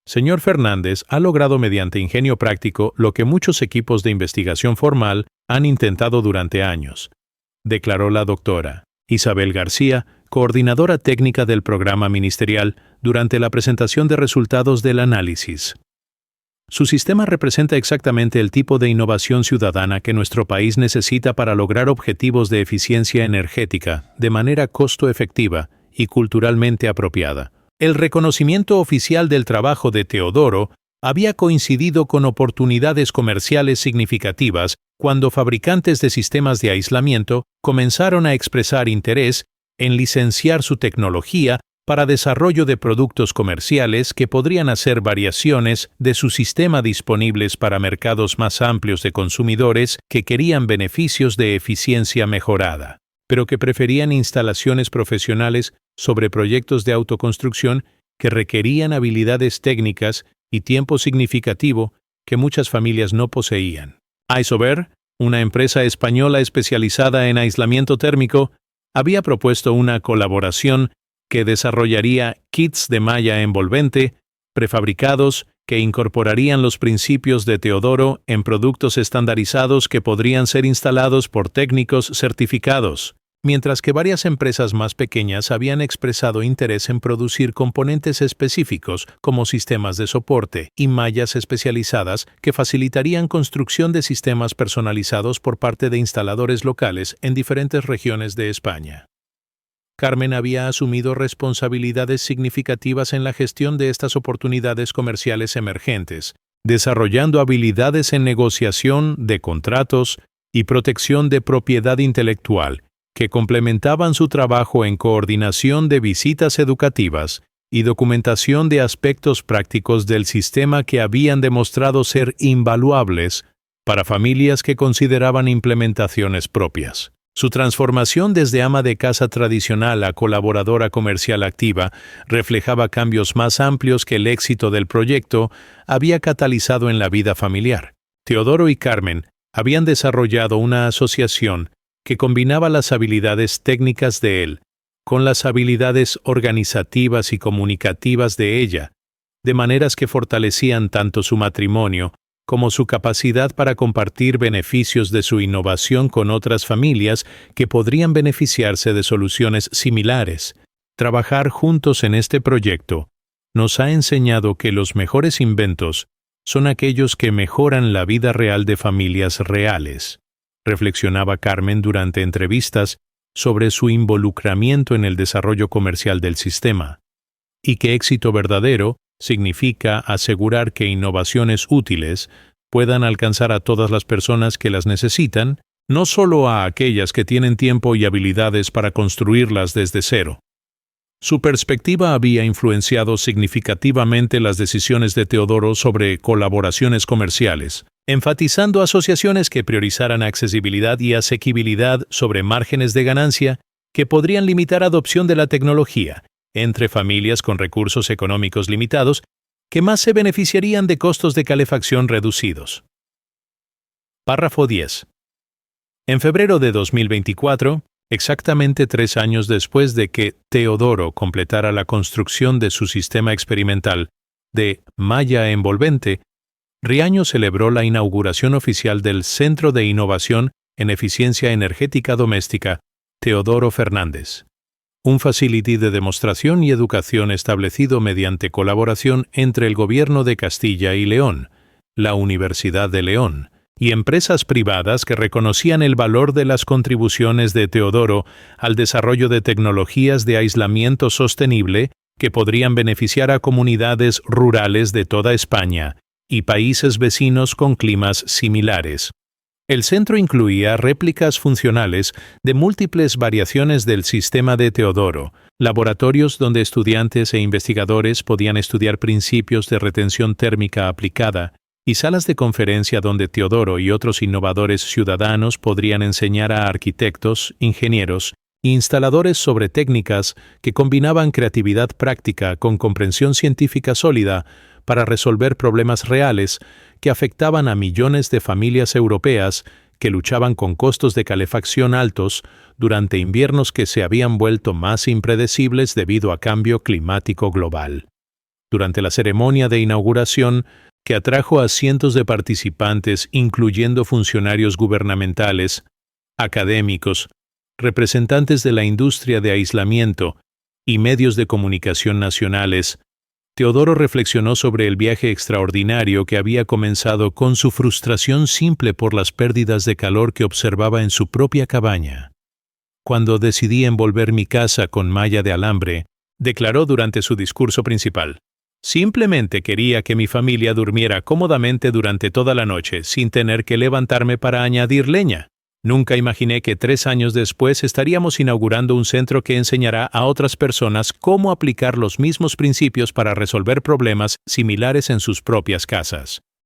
[SPEAKER 1] Señor Fernández ha logrado mediante ingenio práctico lo que muchos equipos de investigación formal han intentado durante años, declaró la doctora Isabel García, coordinadora técnica del programa ministerial, durante la presentación de resultados del análisis. Su sistema representa exactamente el tipo de innovación ciudadana que nuestro país necesita para lograr objetivos de eficiencia energética de manera costo-efectiva y culturalmente apropiada. El reconocimiento oficial del trabajo de Teodoro había coincidido con oportunidades comerciales significativas cuando fabricantes de sistemas de aislamiento comenzaron a expresar interés en licenciar su tecnología para desarrollo de productos comerciales que podrían hacer variaciones de su sistema disponibles para mercados más amplios de consumidores que querían beneficios de eficiencia mejorada, pero que preferían instalaciones profesionales sobre proyectos de autoconstrucción que requerían habilidades técnicas y tiempo significativo que muchas familias no poseían. Isover, una empresa española especializada en aislamiento térmico, había propuesto una colaboración que desarrollaría kits de malla envolvente prefabricados que incorporarían los principios de Teodoro en productos estandarizados que podrían ser instalados por técnicos certificados, mientras que varias empresas más pequeñas habían expresado interés en producir componentes específicos como sistemas de soporte y mallas especializadas que facilitarían construcción de sistemas personalizados por parte de instaladores locales en diferentes regiones de España. Carmen había asumido responsabilidades significativas en la gestión de estas oportunidades comerciales emergentes, desarrollando habilidades en negociación de contratos y protección de propiedad intelectual, que complementaban su trabajo en coordinación de visitas educativas y documentación de aspectos prácticos del sistema que habían demostrado ser invaluables para familias que consideraban implementaciones propias. Su transformación desde ama de casa tradicional a colaboradora comercial activa reflejaba cambios más amplios que el éxito del proyecto había catalizado en la vida familiar. Teodoro y Carmen habían desarrollado una asociación que combinaba las habilidades técnicas de él con las habilidades organizativas y comunicativas de ella, de maneras que fortalecían tanto su matrimonio como su capacidad para compartir beneficios de su innovación con otras familias que podrían beneficiarse de soluciones similares. Trabajar juntos en este proyecto nos ha enseñado que los mejores inventos son aquellos que mejoran la vida real de familias reales, reflexionaba Carmen durante entrevistas sobre su involucramiento en el desarrollo comercial del sistema, y que éxito verdadero significa asegurar que innovaciones útiles puedan alcanzar a todas las personas que las necesitan, no solo a aquellas que tienen tiempo y habilidades para construirlas desde cero. Su perspectiva había influenciado significativamente las decisiones de Teodoro sobre colaboraciones comerciales, enfatizando asociaciones que priorizaran accesibilidad y asequibilidad sobre márgenes de ganancia que podrían limitar adopción de la tecnología entre familias con recursos económicos limitados que más se beneficiarían de costos de calefacción reducidos. Párrafo 10. En febrero de 2024, exactamente 3 años después de que Teodoro completara la construcción de su sistema experimental de malla envolvente, Riaño celebró la inauguración oficial del Centro de Innovación en Eficiencia Energética Doméstica Teodoro Fernández, un facility de demostración y educación establecido mediante colaboración entre el Gobierno de Castilla y León, la Universidad de León, y empresas privadas que reconocían el valor de las contribuciones de Teodoro al desarrollo de tecnologías de aislamiento sostenible que podrían beneficiar a comunidades rurales de toda España y países vecinos con climas similares. El centro incluía réplicas funcionales de múltiples variaciones del sistema de Teodoro, laboratorios donde estudiantes e investigadores podían estudiar principios de retención térmica aplicada, y salas de conferencia donde Teodoro y otros innovadores ciudadanos podrían enseñar a arquitectos, ingenieros e instaladores sobre técnicas que combinaban creatividad práctica con comprensión científica sólida para resolver problemas reales que afectaban a millones de familias europeas que luchaban con costos de calefacción altos durante inviernos que se habían vuelto más impredecibles debido a cambio climático global. Durante la ceremonia de inauguración, que atrajo a cientos de participantes, incluyendo funcionarios gubernamentales, académicos, representantes de la industria de aislamiento y medios de comunicación nacionales, Teodoro reflexionó sobre el viaje extraordinario que había comenzado con su frustración simple por las pérdidas de calor que observaba en su propia cabaña. Cuando decidí envolver mi casa con malla de alambre, declaró durante su discurso principal, simplemente quería que mi familia durmiera cómodamente durante toda la noche sin tener que levantarme para añadir leña. Nunca imaginé que 3 años después estaríamos inaugurando un centro que enseñará a otras personas cómo aplicar los mismos principios para resolver problemas similares en sus propias casas.